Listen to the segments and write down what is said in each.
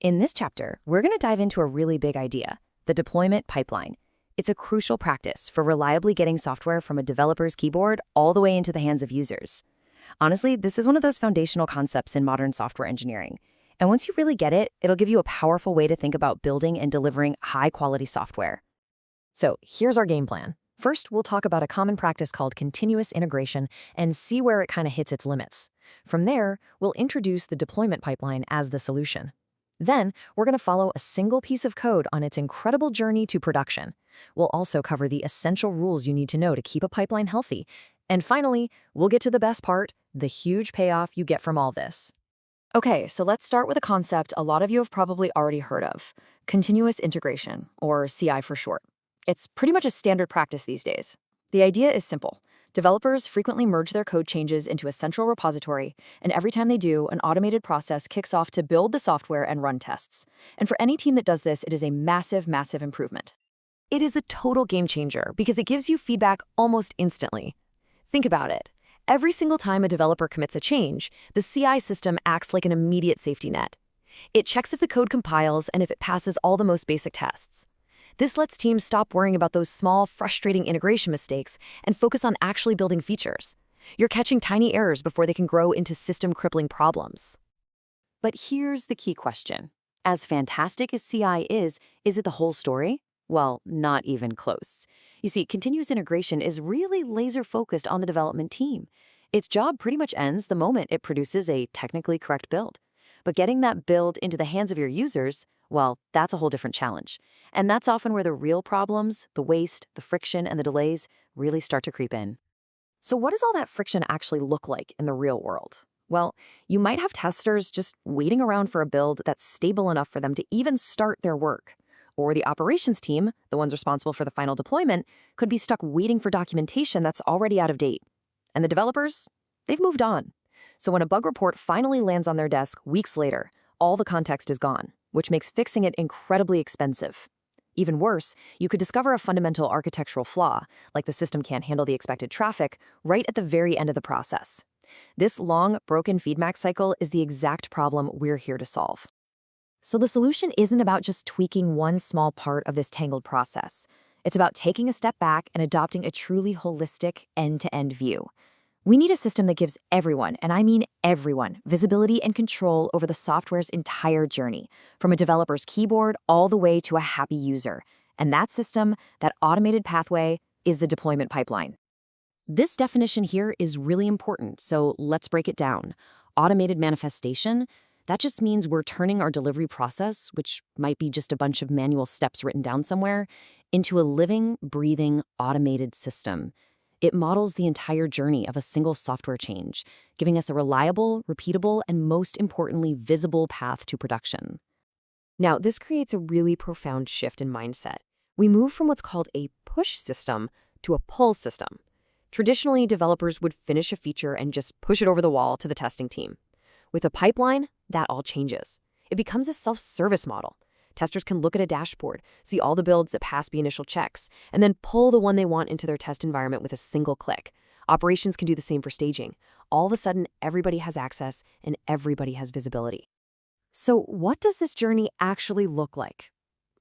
In this chapter, we're going to dive into a really big idea, the deployment pipeline. It's a crucial practice for reliably getting software from a developer's keyboard all the way into the hands of users. Honestly, this is one of those foundational concepts in modern software engineering. And once you really get it, it'll give you a powerful way to think about building and delivering high-quality software. So here's our game plan. First, we'll talk about a common practice called continuous integration and see where it kind of hits its limits. From there, we'll introduce the deployment pipeline as the solution. Then, we're going to follow a single piece of code on its incredible journey to production. We'll also cover the essential rules you need to know to keep a pipeline healthy. And finally, we'll get to the best part, the huge payoff you get from all this. Okay, so let's start with a concept a lot of you have probably already heard of, continuous integration, or CI for short. It's pretty much a standard practice these days. The idea is simple. Developers frequently merge their code changes into a central repository, and every time they do, an automated process kicks off to build the software and run tests. And for any team that does this, it is a massive, massive improvement. It is a total game changer because it gives you feedback almost instantly. Think about it. Every single time a developer commits a change, the CI system acts like an immediate safety net. It checks if the code compiles and if it passes all the most basic tests. This lets teams stop worrying about those small, frustrating integration mistakes and focus on actually building features. You're catching tiny errors before they can grow into system-crippling problems. But here's the key question. As fantastic as CI is it the whole story? Well, not even close. You see, continuous integration is really laser-focused on the development team. Its job pretty much ends the moment it produces a technically correct build. But getting that build into the hands of your users, well, that's a whole different challenge. And that's often where the real problems, the waste, the friction, and the delays really start to creep in. So what does all that friction actually look like in the real world? Well, you might have testers just waiting around for a build that's stable enough for them to even start their work. Or the operations team, the ones responsible for the final deployment, could be stuck waiting for documentation that's already out of date. And the developers? They've moved on. So when a bug report finally lands on their desk weeks later, all the context is gone, which makes fixing it incredibly expensive. Even worse, you could discover a fundamental architectural flaw, like the system can't handle the expected traffic, right at the very end of the process. This long, broken feedback cycle is the exact problem we're here to solve. So the solution isn't about just tweaking one small part of this tangled process. It's about taking a step back and adopting a truly holistic, end-to-end view. We need a system that gives everyone, and I mean everyone, visibility and control over the software's entire journey, from a developer's keyboard all the way to a happy user. And that system, that automated pathway, is the deployment pipeline. This definition here is really important, so let's break it down. Automated manifestation, that just means we're turning our delivery process, which might be just a bunch of manual steps written down somewhere, into a living, breathing, automated system. It models the entire journey of a single software change, giving us a reliable, repeatable, and most importantly, visible path to production. Now, this creates a really profound shift in mindset. We move from what's called a push system to a pull system. Traditionally, developers would finish a feature and just push it over the wall to the testing team. With a pipeline, that all changes. It becomes a self-service model. Testers can look at a dashboard, see all the builds that pass the initial checks, and then pull the one they want into their test environment with a single click. Operations can do the same for staging. All of a sudden, everybody has access and everybody has visibility. So what does this journey actually look like?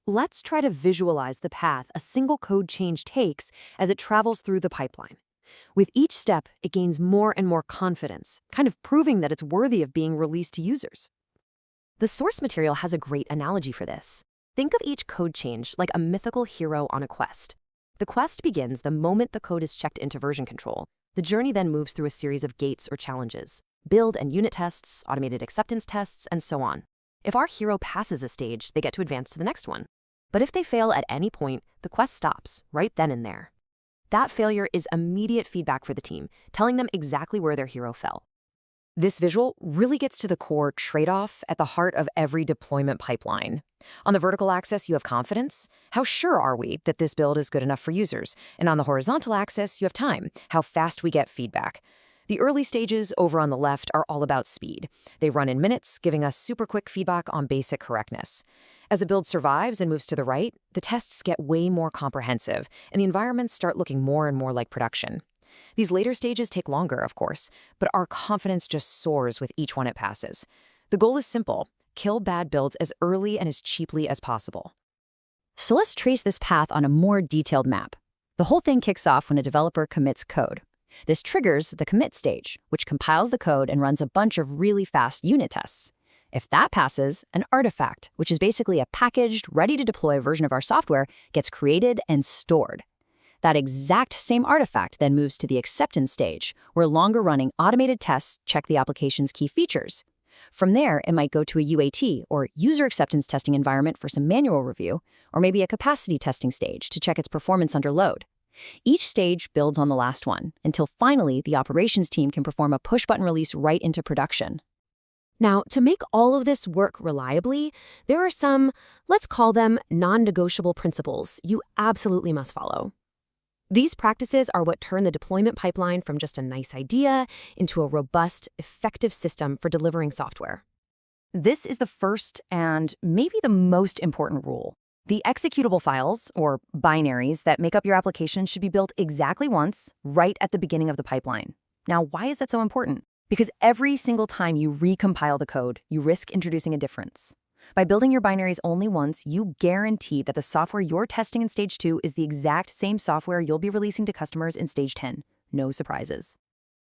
Let's try to visualize the path a single code change takes as it travels through the pipeline. With each step, it gains more and more confidence, kind of proving that it's worthy of being released to users. The source material has a great analogy for this. Think of each code change like a mythical hero on a quest. The quest begins the moment the code is checked into version control. The journey then moves through a series of gates or challenges, build and unit tests, automated acceptance tests, and so on. If our hero passes a stage, they get to advance to the next one. But if they fail at any point, the quest stops, right then and there. That failure is immediate feedback for the team, telling them exactly where their hero fell. This visual really gets to the core trade-off at the heart of every deployment pipeline. On the vertical axis, you have confidence. How sure are we that this build is good enough for users? And on the horizontal axis, you have time, how fast we get feedback. The early stages over on the left are all about speed. They run in minutes, giving us super quick feedback on basic correctness. As a build survives and moves to the right, the tests get way more comprehensive, and the environments start looking more and more like production. These later stages take longer, of course, but our confidence just soars with each one it passes. The goal is simple: kill bad builds as early and as cheaply as possible. So let's trace this path on a more detailed map. The whole thing kicks off when a developer commits code. This triggers the commit stage, which compiles the code and runs a bunch of really fast unit tests. If that passes, an artifact, which is basically a packaged, ready-to-deploy version of our software, gets created and stored. That exact same artifact then moves to the acceptance stage, where longer-running automated tests check the application's key features. From there, it might go to a UAT, or user acceptance testing environment, for some manual review, or maybe a capacity testing stage to check its performance under load. Each stage builds on the last one, until finally the operations team can perform a push-button release right into production. Now, to make all of this work reliably, there are some, let's call them non-negotiable principles you absolutely must follow. These practices are what turn the deployment pipeline from just a nice idea into a robust, effective system for delivering software. This is the first and maybe the most important rule. The executable files, or binaries, that make up your application should be built exactly once, right at the beginning of the pipeline. Now, why is that so important? Because every single time you recompile the code, you risk introducing a difference. By building your binaries only once, you guarantee that the software you're testing in Stage 2 is the exact same software you'll be releasing to customers in Stage 10. No surprises.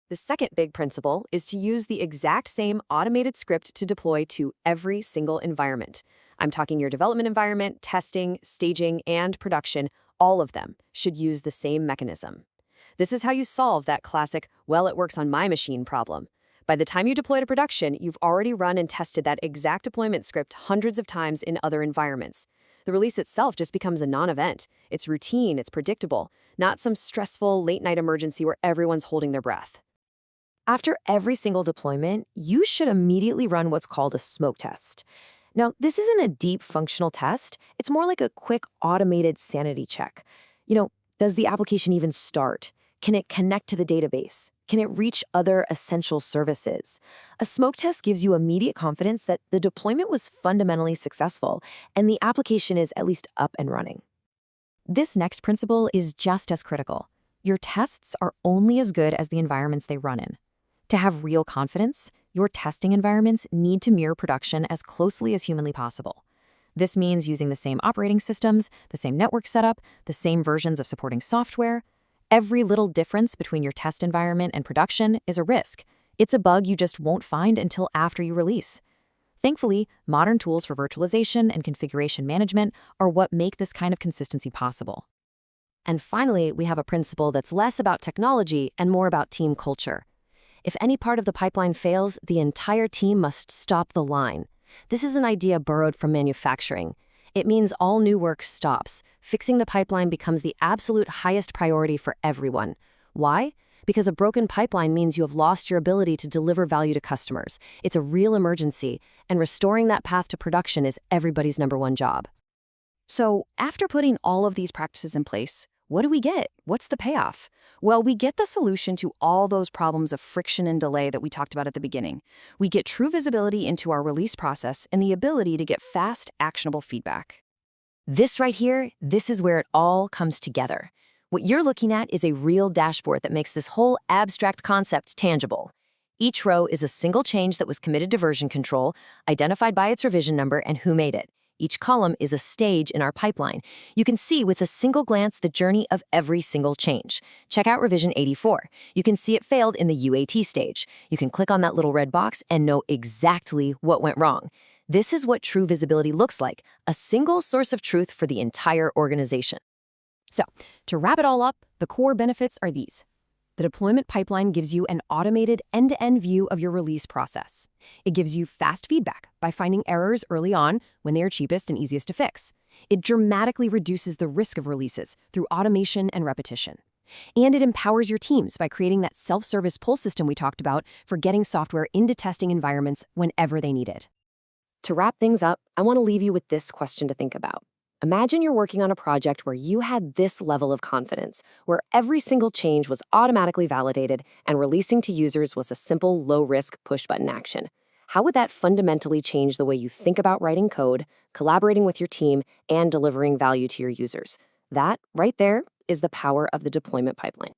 The second big principle is to use the exact same automated script to deploy to every single environment. I'm talking your development environment, testing, staging, and production. All of them should use the same mechanism. This is how you solve that classic, well, it works on my machine problem. By the time you deploy to production, you've already run and tested that exact deployment script hundreds of times in other environments. The release itself just becomes a non-event. It's routine, it's predictable, not some stressful late-night emergency where everyone's holding their breath. After every single deployment, you should immediately run what's called a smoke test. Now, this isn't a deep functional test. It's more like a quick automated sanity check. Does the application even start? Can it connect to the database? Can it reach other essential services? A smoke test gives you immediate confidence that the deployment was fundamentally successful and the application is at least up and running. This next principle is just as critical. Your tests are only as good as the environments they run in. To have real confidence, your testing environments need to mirror production as closely as humanly possible. This means using the same operating systems, the same network setup, the same versions of supporting software. Every little difference between your test environment and production is a risk. It's a bug you just won't find until after you release. Thankfully, modern tools for virtualization and configuration management are what make this kind of consistency possible. And finally, we have a principle that's less about technology and more about team culture. If any part of the pipeline fails, the entire team must stop the line. This is an idea borrowed from manufacturing. It means all new work stops. Fixing the pipeline becomes the absolute highest priority for everyone. Why? Because a broken pipeline means you have lost your ability to deliver value to customers. It's a real emergency, and restoring that path to production is everybody's #1 job. So, after putting all of these practices in place, what do we get? What's the payoff? Well, we get the solution to all those problems of friction and delay that we talked about at the beginning. We get true visibility into our release process and the ability to get fast, actionable feedback. This right here, this is where it all comes together. What you're looking at is a real dashboard that makes this whole abstract concept tangible. Each row is a single change that was committed to version control, identified by its revision number and who made it. Each column is a stage in our pipeline. You can see with a single glance the journey of every single change. Check out revision 84. You can see it failed in the UAT stage. You can click on that little red box and know exactly what went wrong. This is what true visibility looks like, a single source of truth for the entire organization. So, to wrap it all up, the core benefits are these. The deployment pipeline gives you an automated end-to-end view of your release process. It gives you fast feedback by finding errors early on when they are cheapest and easiest to fix. It dramatically reduces the risk of releases through automation and repetition. And it empowers your teams by creating that self-service pull system we talked about for getting software into testing environments whenever they need it. To wrap things up, I want to leave you with this question to think about. Imagine you're working on a project where you had this level of confidence, where every single change was automatically validated and releasing to users was a simple, low-risk push-button action. How would that fundamentally change the way you think about writing code, collaborating with your team, and delivering value to your users? That, right there, is the power of the deployment pipeline.